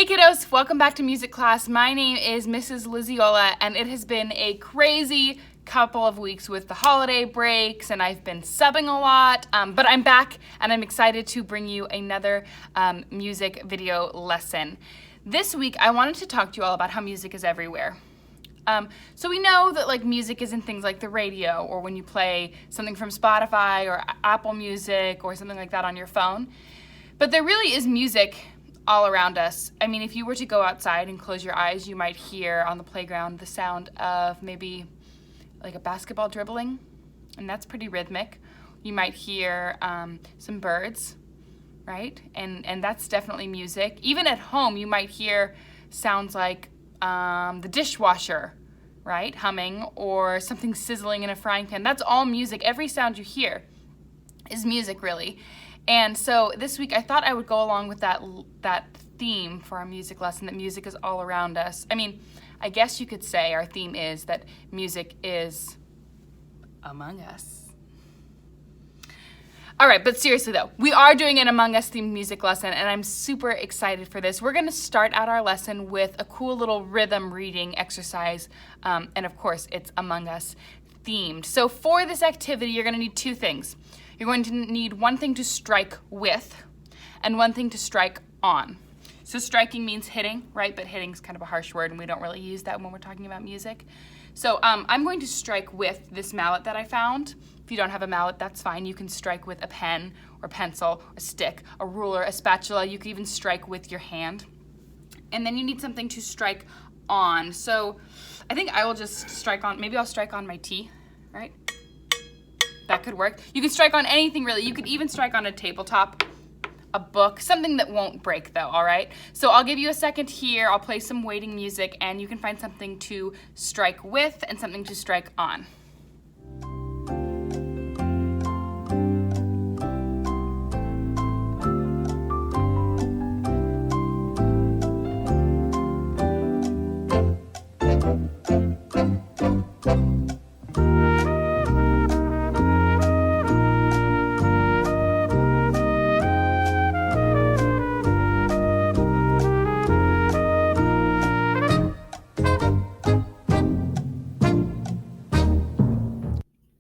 kiddos, welcome back to music class. My name is Mrs. Lizaola, and it has been a crazy couple of weeks with the holiday breaks, and I've been subbing a lot, but I'm back and I'm excited to bring you another music video lesson. This week I wanted to talk to you all about how music is everywhere. So we know that like music is in things like the radio, or when you play something from Spotify or Apple Music or something like that on your phone, but there really is music all around us. I mean, if you were to go outside and close your eyes, you might hear on the playground the sound of maybe like a basketball dribbling, and that's pretty rhythmic. You might hear some birds, right? And that's definitely music. Even at home, you might hear sounds like the dishwasher, right, humming, or something sizzling in a frying pan. That's all music. Every sound you hear is music, really. And so this week I thought I would go along with that theme for our music lesson, that music is all around us. I mean, I guess you could say our theme is that music is among us. All right, but seriously though, we are doing an Among Us themed music lesson, and I'm super excited for this. We're gonna start out our lesson with a cool little rhythm reading exercise, and of course it's Among Us themed. So for this activity, you're gonna need two things. You're going to need one thing to strike with and one thing to strike on. So striking means hitting, right? But hitting is kind of a harsh word, and we don't really use that when we're talking about music. So I'm going to strike with this mallet that I found. If you don't have a mallet, that's fine. You can strike with a pen or pencil, a stick, a ruler, a spatula. You can even strike with your hand. And then you need something to strike on. So I think I will just strike on, maybe I'll strike on my tea, right? That could work. You can strike on anything, really. You could even strike on a tabletop, a book, something that won't break though, all right? So I'll give you a second here. I'll play some waiting music, and you can find something to strike with and something to strike on.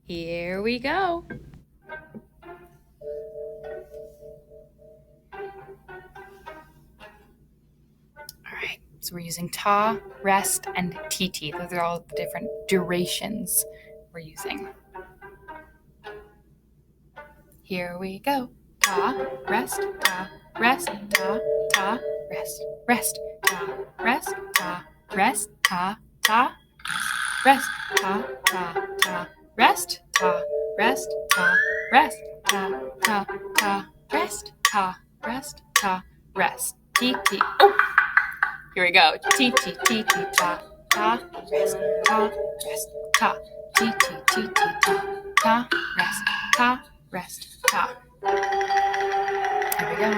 Here we go. All right, so we're using ta, rest, and tt. Those are all the different durations we're using. Here we go. Ta, rest, ta, rest, ta, ta, rest, rest, ta, rest, ta, rest, ta, ta, rest, ta, ta, ta. Rest, ta, rest, ta, rest, ta, ta, ta, rest, ta, rest, ta, rest, t, t. Oh! Here we go. T, t, t, t, ta, ta, rest, ta, rest, ta, t, t, t, t, ta, ta, rest, ta. Here we go.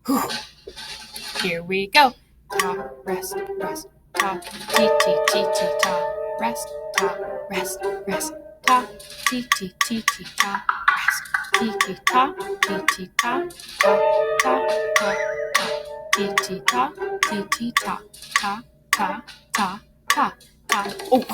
Whew. Here we go. Ta, rest, rest, ta, t, t, t, t, ta, rest, ta, rest, rest, ta, t, t, t, t, ta, rest, t, t, ta, t, t, ta, ta, ta, ta, ta, t, t, ta, t, t, ta, ta, ta, ta, ta, ta. Oh,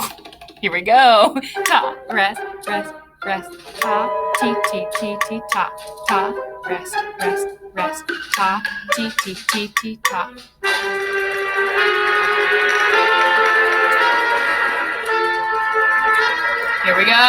here we go. Ta, rest, rest, rest, ta, t, t, t, t, ta, ta, rest, rest, rest, ta, t, t, t, t, ta. Here we go.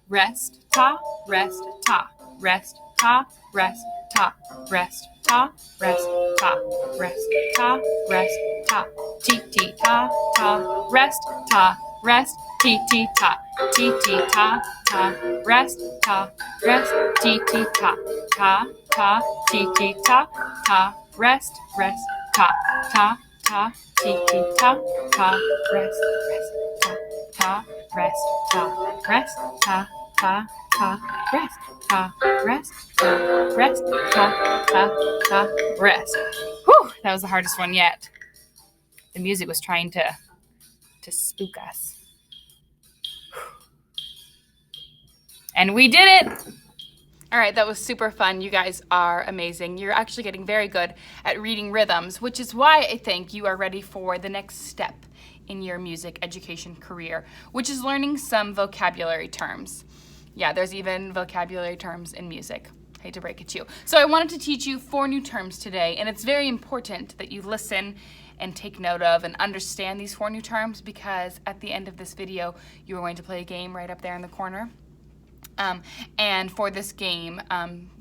Rest, ta, rest, ta, rest, ta, rest, ta, rest, ta, rest, ta, rest, ta, rest, ta, t, t, ta, ta, rest, ta, rest, t, t, ta, t, t, ta, ta, rest, ta, rest, t, t, ta, ta, ta, t, t, ta, ta, rest, rest, ta, ta, ta, t, t, ta, ta, rest, rest, ta, rest, ta, rest, ta, ta, ta, rest, ta, rest, ta, rest, ta, ta, ta, rest. Whew, that was the hardest one yet. The music was trying to spook us. And we did it! All right, that was super fun. You guys are amazing. You're actually getting very good at reading rhythms, which is why I think you are ready for the next step in your music education career, which is learning some vocabulary terms. Yeah, there's even vocabulary terms in music. Hate to break it to you. So I wanted to teach you 4 new terms today, and it's very important that you listen and take note of and understand these 4 new terms, because at the end of this video, you are going to play a game right up there in the corner. And for this game,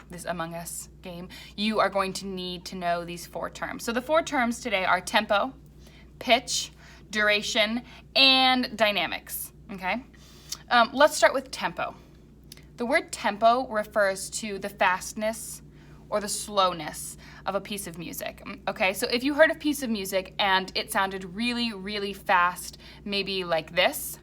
this Among Us game, you are going to need to know these 4 terms. So the 4 terms today are tempo, pitch, duration, and dynamics, okay? Let's start with tempo. The word tempo refers to the fastness or the slowness of a piece of music, okay? So if you heard a piece of music and it sounded really, really fast, maybe like this,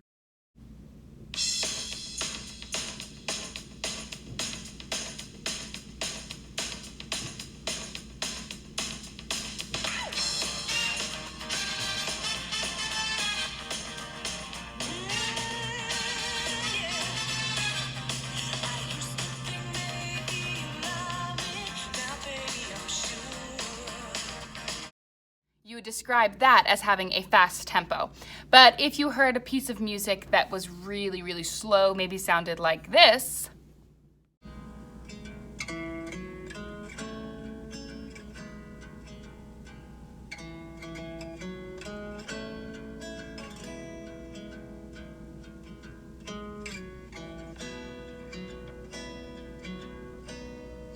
you would describe that as having a fast tempo. But if you heard a piece of music that was really, really slow, maybe sounded like this,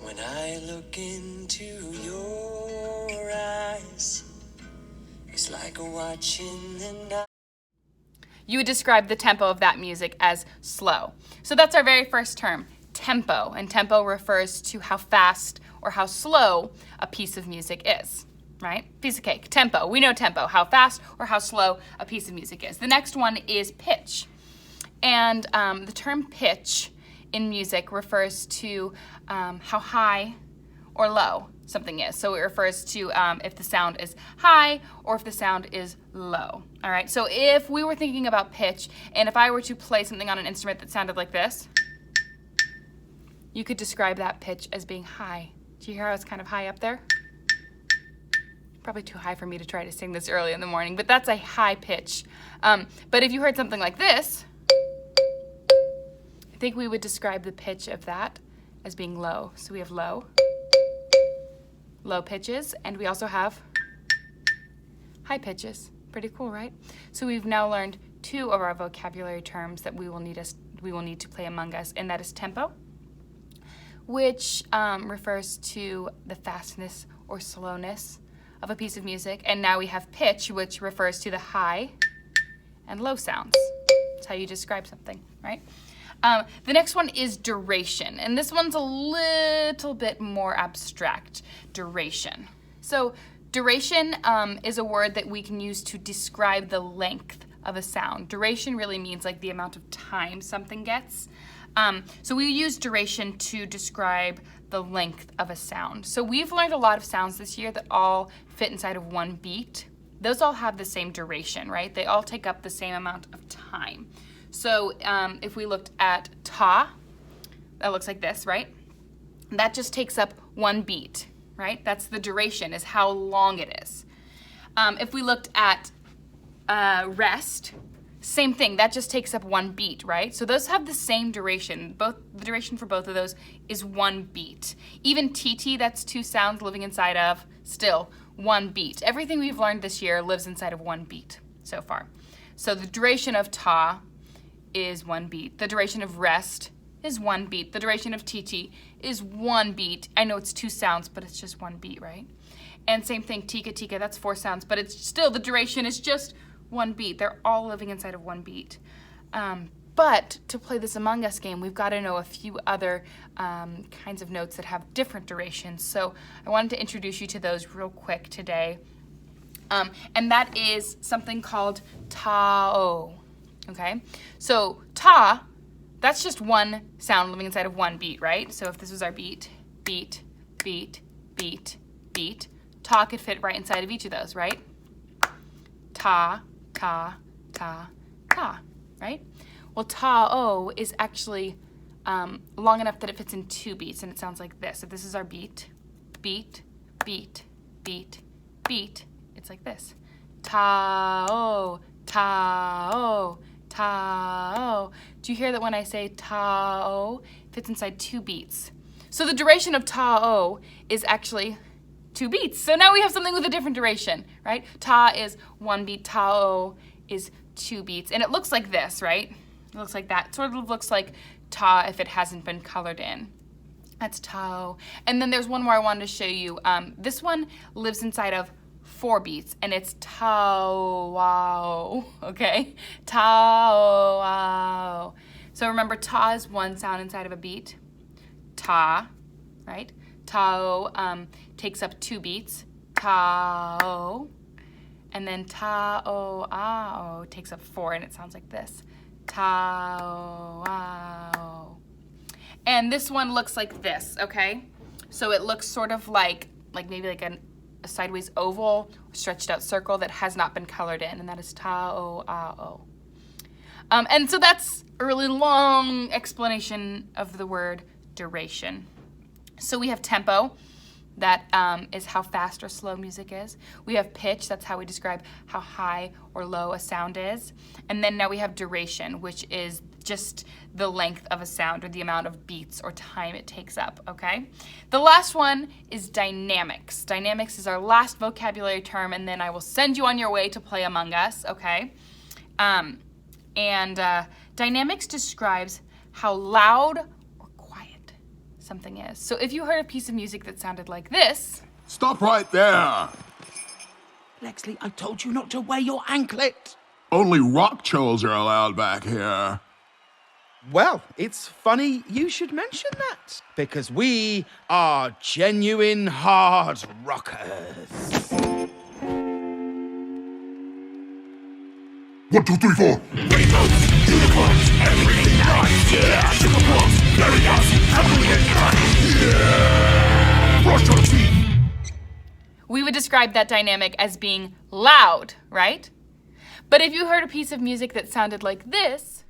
when I look into your eyes, it's like watching the night. you would describe the tempo of that music as slow. So that's our very first term, tempo. And tempo refers to how fast or how slow a piece of music is, right? Piece of cake, tempo. We know tempo, how fast or how slow a piece of music is. The next one is pitch. And the term pitch in music refers to how high or low something is. So it refers to if the sound is high or if the sound is low. All right, so if we were thinking about pitch, and if I were to play something on an instrument that sounded like this, you could describe that pitch as being high. Do you hear how it's kind of high up there? Probably too high for me to try to sing this early in the morning, but that's a high pitch. But if you heard something like this, I think we would describe the pitch of that as being low. So we have low pitches, and we also have high pitches. Pretty cool, right? So we've now learned 2 of our vocabulary terms that we will need to play Among Us, and that is tempo, which refers to the fastness or slowness of a piece of music, and now we have pitch, which refers to the high and low sounds. That's how you describe something, right? The next one is duration, and this one's a little bit more abstract, duration. So duration is a word that we can use to describe the length of a sound. Duration really means like the amount of time something gets. So we use duration to describe the length of a sound. So we've learned a lot of sounds this year that all fit inside of 1 beat. Those all have the same duration, right? They all take up the same amount of time. So if we looked at ta, that looks like this, right? That just takes up 1 beat, right? That's the duration, is how long it is. If we looked at rest, same thing, that just takes up 1 beat, right? So those have the same duration. The duration for both of those is 1 beat. Even TT, that's 2 sounds living inside of, still 1 beat. Everything we've learned this year lives inside of 1 beat so far. So the duration of ta is 1 beat. The duration of rest is 1 beat. The duration of TT is 1 beat. I know it's 2 sounds, but it's just 1 beat, right? And same thing, tika tika, that's 4 sounds, but it's still, the duration is just 1 beat. They're all living inside of 1 beat. But to play this Among Us game, we've got to know a few other kinds of notes that have different durations. So I wanted to introduce you to those real quick today. And that is something called ta-o. Okay, so ta, that's just 1 sound living inside of 1 beat, right? So if this was our beat, beat, beat, beat, beat, ta could fit right inside of each of those, right? Ta, ta, ta, ta, right? Well, ta-o is actually long enough that it fits in 2 beats, and it sounds like this. If this is our beat, beat, beat, beat, beat, it's like this. Ta-o, ta-o, ta-o. Do you hear that when I say ta-o, it fits inside 2 beats? So the duration of ta-o is actually 2 beats. So now we have something with a different duration, right? Ta is 1 beat, ta-o is 2 beats. And it looks like this, right? It looks like that. It sort of looks like ta if it hasn't been colored in. That's ta-o. And then there's one more I wanted to show you. This one lives inside of 4 beats, and it's ta-wow, okay? Ta-wow. So remember, ta is 1 sound inside of a beat. Ta, right? Ta-o takes up 2 beats. Ta-o. And then ta-o-ah-o takes up 4, and it sounds like this. Ta-o-ah-o. And this one looks like this, okay? So it looks sort of like maybe like a sideways oval, stretched out circle that has not been colored in, and that is ta-o-ah-o. And so that's a really long explanation of the word duration. So we have tempo, that is how fast or slow music is. We have pitch, that's how we describe how high or low a sound is. And then now we have duration, which is just the length of a sound or the amount of beats or time it takes up, okay? The last one is dynamics. Dynamics is our last vocabulary term, and then I will send you on your way to play Among Us, okay? Dynamics describes how loud or quiet something is. So if you heard a piece of music that sounded like this... Stop right there! Lexley, I told you not to wear your anklet. Only rock trolls are allowed back here. Well, it's funny you should mention that, because we are genuine hard rockers. 1, 2, 3, 4. Rainbows, unicorns, everything nice, yeah. Sugar plums, berry ice, everything nice, yeah. Brush your teeth. We would describe that dynamic as being loud, right? But if you heard a piece of music that sounded like this,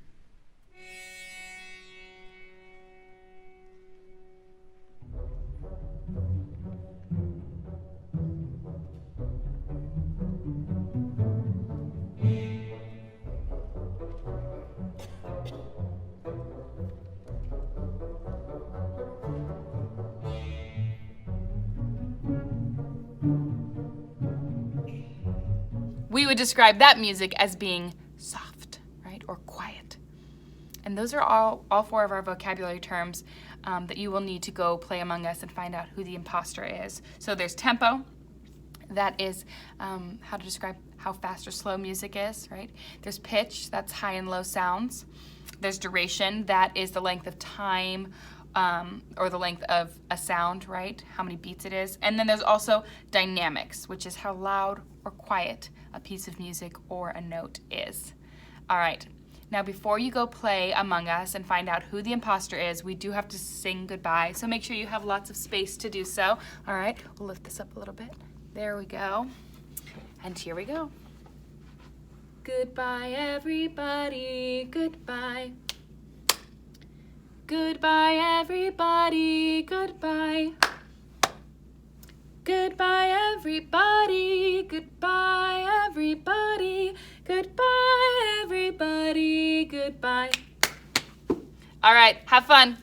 we would describe that music as being soft, right, or quiet. And those are all 4 of our vocabulary terms that you will need to go play Among Us and find out who the imposter is. So there's tempo, that is how to describe how fast or slow music is, right? There's pitch, that's high and low sounds. There's duration, that is the length of time or the length of a sound, right? How many beats it is. And then there's also dynamics, which is how loud or quiet a piece of music or a note is. All right, now before you go play Among Us and find out who the imposter is, we do have to sing goodbye, so make sure you have lots of space to do so. All right, we'll lift this up a little bit. There we go. And here we go. Goodbye, everybody, goodbye. Goodbye, everybody, goodbye. Goodbye, everybody, goodbye, everybody, goodbye, everybody, goodbye. All right, have fun.